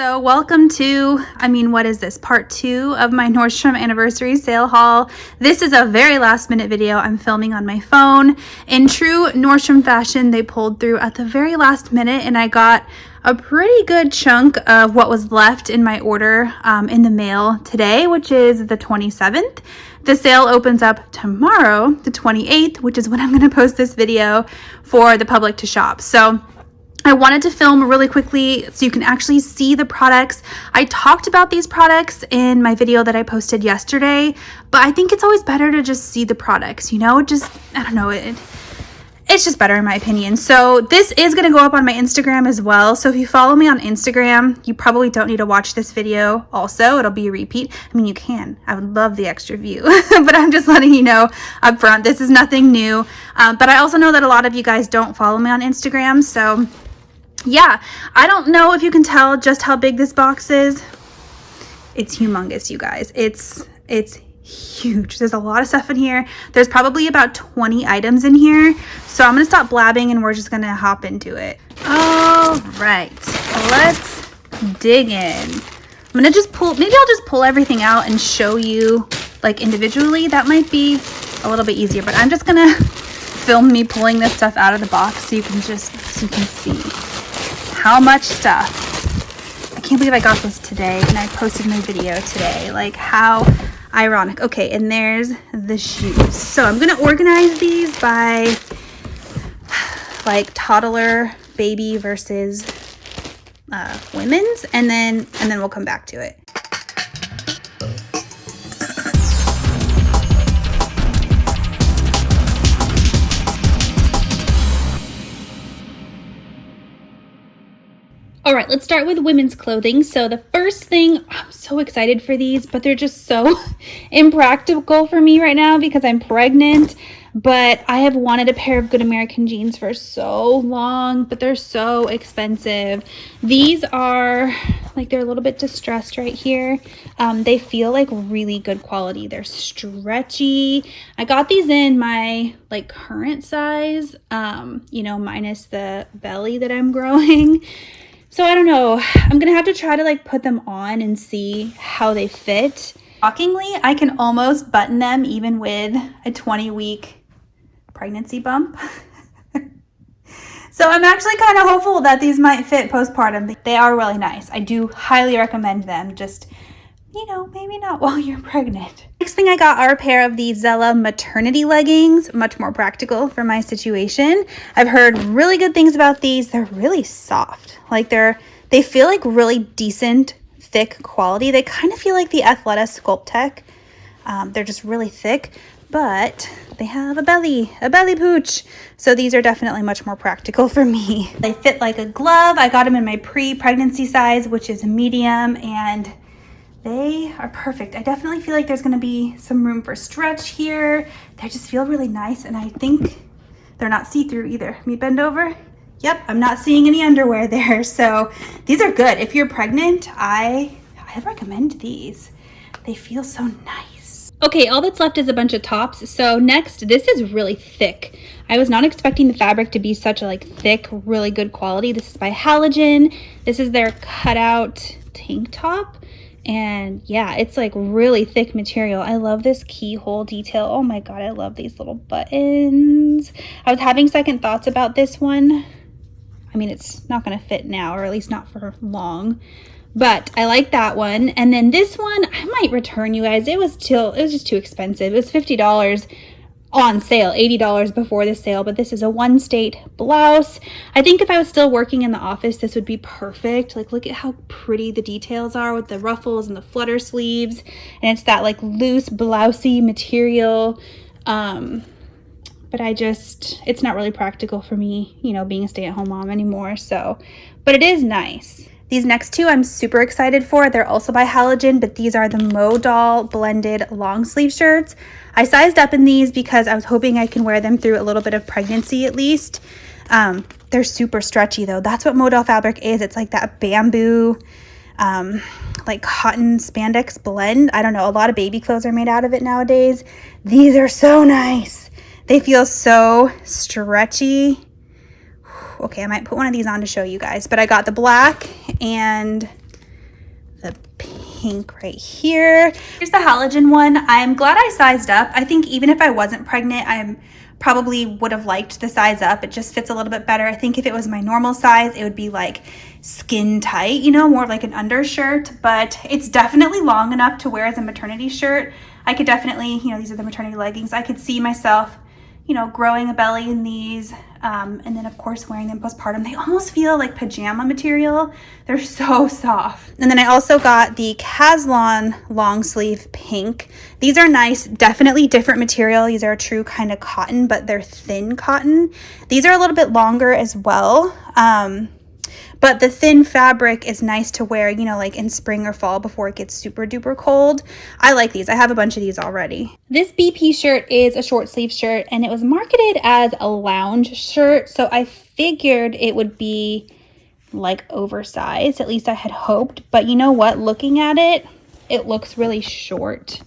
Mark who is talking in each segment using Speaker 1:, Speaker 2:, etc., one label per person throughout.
Speaker 1: So welcome to, what is this? Part 2 of my Nordstrom anniversary sale haul. This is a very last minute video I'm filming on my phone. In true Nordstrom fashion, they pulled through at the very last minute and I got a pretty good chunk of what was left in my order in the mail today, which is the 27th. The sale opens up tomorrow, the 28th, which is when I'm going to post this video for the public to shop. So I wanted to film really quickly so you can actually see the products. I talked about these products in my video that I posted yesterday, but I think it's always better to just see the products, I don't know, it's just better in my opinion. So this is going to go up on my Instagram as well. So if you follow me on Instagram, you probably don't need to watch this video also. It'll be a repeat. You can. I would love the extra view, but I'm just letting you know up front, this is nothing new. But I also know that a lot of you guys don't follow me on Instagram. So yeah, I don't know if you can tell just how big this box is. It's humongous, you guys. It's huge. There's a lot of stuff in here. There's probably about 20 items in here. So I'm gonna stop blabbing and we're just gonna hop into it. All right, let's dig in. Maybe I'll just pull everything out and show you like individually. That might be a little bit easier, but I'm just gonna film me pulling this stuff out of the box so you can see how much stuff. I can't believe I got this today and I posted my video today. Like, how ironic. Okay, and there's the shoes. So I'm gonna organize these by like toddler, baby versus women's, and then we'll come back to it. All right, let's start with women's clothing. So the first thing, I'm so excited for these, but they're just so impractical for me right now because I'm pregnant. But I have wanted a pair of Good American jeans for so long, but they're so expensive. These are like, they're a little bit distressed right here. They feel like really good quality. They're stretchy. I got these in my like current size, minus the belly that I'm growing. So I don't know, I'm gonna have to try to like put them on and see how they fit. Shockingly, I can almost button them even with a 20-week pregnancy bump. So I'm actually kind of hopeful that these might fit postpartum. They are really nice. I do highly recommend them. Just, maybe not while you're pregnant. Next thing I got are a pair of the NSALE maternity leggings, much more practical for my situation. I've heard really good things about these. They're really soft. Like they feel like really decent, thick quality. They kind of feel like the Athleta Sculpt Tech. They're just really thick, but they have a belly pooch. So these are definitely much more practical for me. They fit like a glove. I got them in my pre-pregnancy size, which is a medium, and they are perfect. I definitely feel like there's gonna be some room for stretch here. They just feel really nice, and I think they're not see-through either. Let me bend over. Yep, I'm not seeing any underwear there. So these are good. If you're pregnant, I recommend these. They feel so nice. Okay, all that's left is a bunch of tops. So next, this is really thick. I was not expecting the fabric to be such a thick, really good quality. This is by Halogen. This is their cutout tank top. And yeah, it's like really thick material. I love this keyhole detail. Oh my God, I love these little buttons. I was having second thoughts about this one. It's not gonna fit now, or at least not for long, but I like that one. And then this one, I might return, you guys. It was just too expensive. It was $50 on sale, $80 before the sale, but this is a one state blouse. I think if I was still working in the office, this would be perfect. Like, look at how pretty the details are with the ruffles and the flutter sleeves. And it's that like loose blousey material. But it's not really practical for me, being a stay-at-home mom anymore. So, but it is nice. These next two I'm super excited for. They're also by Halogen, but these are the Modal blended long sleeve shirts. I sized up in these because I was hoping I can wear them through a little bit of pregnancy at least. They're super stretchy though. That's what Modal fabric is. It's like that bamboo, like cotton spandex blend. I don't know, a lot of baby clothes are made out of it nowadays. These are so nice. They feel so stretchy. Okay, I might put one of these on to show you guys, but I got the black and the pink right here. Here's the halogen one. I'm glad I sized up. I think even if I wasn't pregnant, I probably would have liked the size up. It just fits a little bit better. I think if it was my normal size, it would be like skin tight, you know, more like an undershirt, but it's definitely long enough to wear as a maternity shirt. I could definitely, you know, these are the maternity leggings. I could see myself, you know, growing a belly in these, and then of course wearing them postpartum. They almost feel like pajama material. They're so soft. And then I also got the Caslon long sleeve pink. These are nice, definitely different material. These are a true kind of cotton, but they're thin cotton. These are a little bit longer as well. But the thin fabric is nice to wear, you know, like in spring or fall before it gets super duper cold. I like these. I have a bunch of these already. This BP shirt is a short sleeve shirt and it was marketed as a lounge shirt. So I figured it would be like oversized. At least I had hoped. But you know what? Looking at it, it looks really short.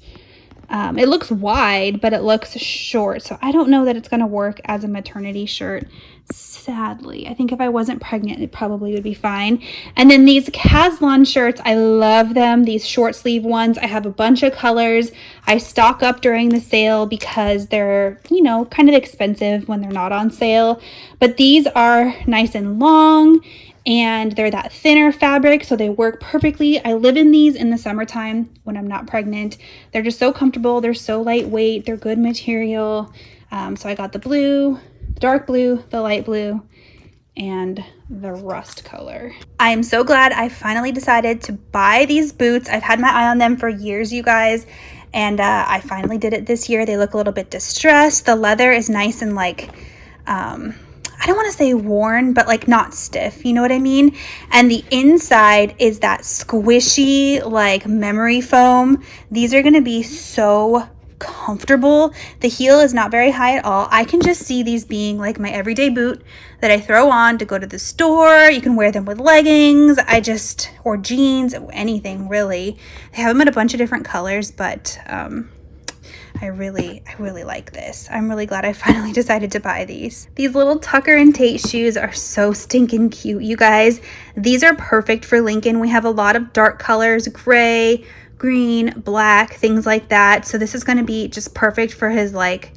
Speaker 1: It looks wide, but it looks short. So I don't know that it's going to work as a maternity shirt, sadly. I think if I wasn't pregnant, it probably would be fine. And then these Caslon shirts, I love them. These short sleeve ones, I have a bunch of colors. I stock up during the sale because they're, you know, kind of expensive when they're not on sale. But these are nice and long, and they're that thinner fabric, so they work perfectly. I live in these in the summertime when I'm not pregnant. They're just so comfortable. They're so lightweight. They're good material. So I got the blue, the dark blue, the light blue, and the rust color. I am so glad I finally decided to buy these boots. I've had my eye on them for years, you guys, and I finally did it this year. They look a little bit distressed. The leather is nice and like, I don't want to say worn, but like not stiff, you know what I mean? And the inside is that squishy, like memory foam. These are going to be so comfortable. The heel is not very high at all. I can just see these being like my everyday boot that I throw on to go to the store. You can wear them with leggings, or jeans, anything really. They have them in a bunch of different colors, but I really like this. I'm really glad I finally decided to buy these. These little Tucker and Tate shoes are so stinking cute, you guys. These are perfect for Lincoln. We have a lot of dark colors, gray, green, black, things like that. So this is going to be just perfect for his like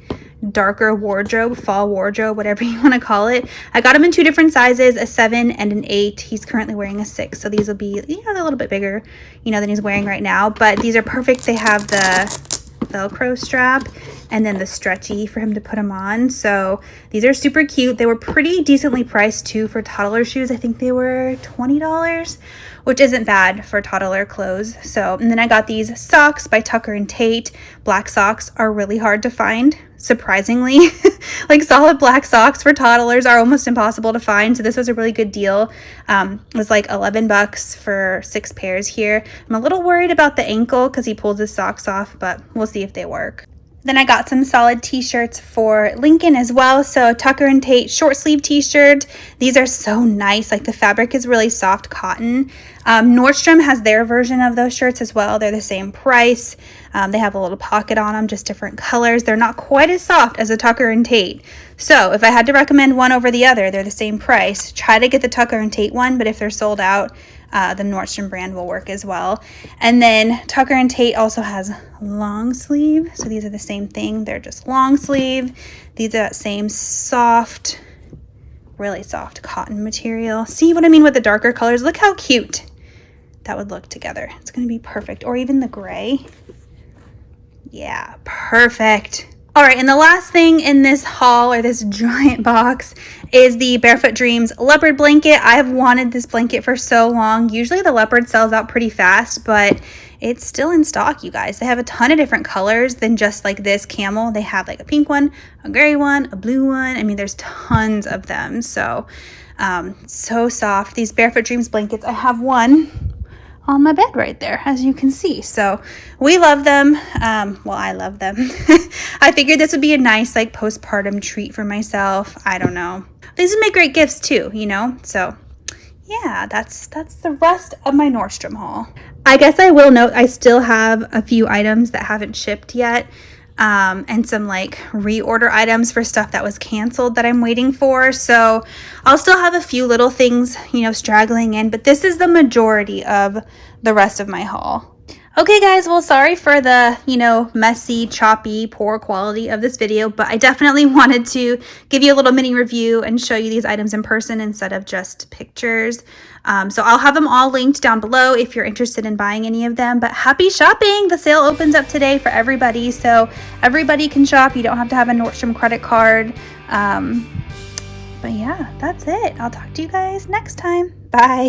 Speaker 1: darker wardrobe, fall wardrobe, whatever you want to call it. I got him in two different sizes, a 7 and an 8. He's currently wearing a 6, so these will be, you know, a little bit bigger, you know, than he's wearing right now. But these are perfect. They have the Velcro strap and then the stretchy for him to put them on. So these are super cute. They were pretty decently priced too for toddler shoes. I think they were $20, which isn't bad for toddler clothes. So, and then I got these socks by Tucker and Tate. Black socks are really hard to find, surprisingly. Like solid black socks for toddlers are almost impossible to find. So this was a really good deal. It was like $11 for 6 pairs here. I'm a little worried about the ankle because he pulls his socks off, but we'll see if they work. Then I got some solid t-shirts for Lincoln as well. So Tucker and Tate short sleeve t-shirt. These are so nice. Like the fabric is really soft cotton. Nordstrom has their version of those shirts as well. They're the same price. They have a little pocket on them, just different colors. They're not quite as soft as a Tucker and Tate. So if I had to recommend one over the other, they're the same price. Try to get the Tucker and Tate one, but if they're sold out, the Nordstrom brand will work as well. And then Tucker and Tate also has long sleeve. So these are the same thing. They're just long sleeve. These are that same soft, really soft cotton material. See what I mean with the darker colors? Look how cute that would look together. It's going to be perfect. Or even the gray. Yeah, perfect. All right, and the last thing in this haul, or this giant box, is the Barefoot Dreams leopard blanket. I've wanted this blanket for so long. Usually the leopard sells out pretty fast, but it's still in stock, you guys. They have a ton of different colors than just like this camel. They have like a pink one, a gray one, a blue one. I mean, there's tons of them. So, so soft. These Barefoot Dreams blankets, I have one on my bed right there, as you can see. So we love them. Well, I love them. I figured this would be a nice like postpartum treat for myself. I don't know. These would make great gifts too, you know? So yeah, that's the rest of my Nordstrom haul. I guess I will note I still have a few items that haven't shipped yet. and some like reorder items for stuff that was canceled that I'm waiting for. So I'll still have a few little things, you know, straggling in, but this is the majority of the rest of my haul. Okay guys, well sorry for the, you know, messy, choppy, poor quality of this video, but I definitely wanted to give you a little mini review and show you these items in person instead of just pictures. So I'll have them all linked down below if you're interested in buying any of them, but happy shopping! The sale opens up today for everybody, so everybody can shop. You don't have to have a Nordstrom credit card. But yeah, that's it. I'll talk to you guys next time. Bye!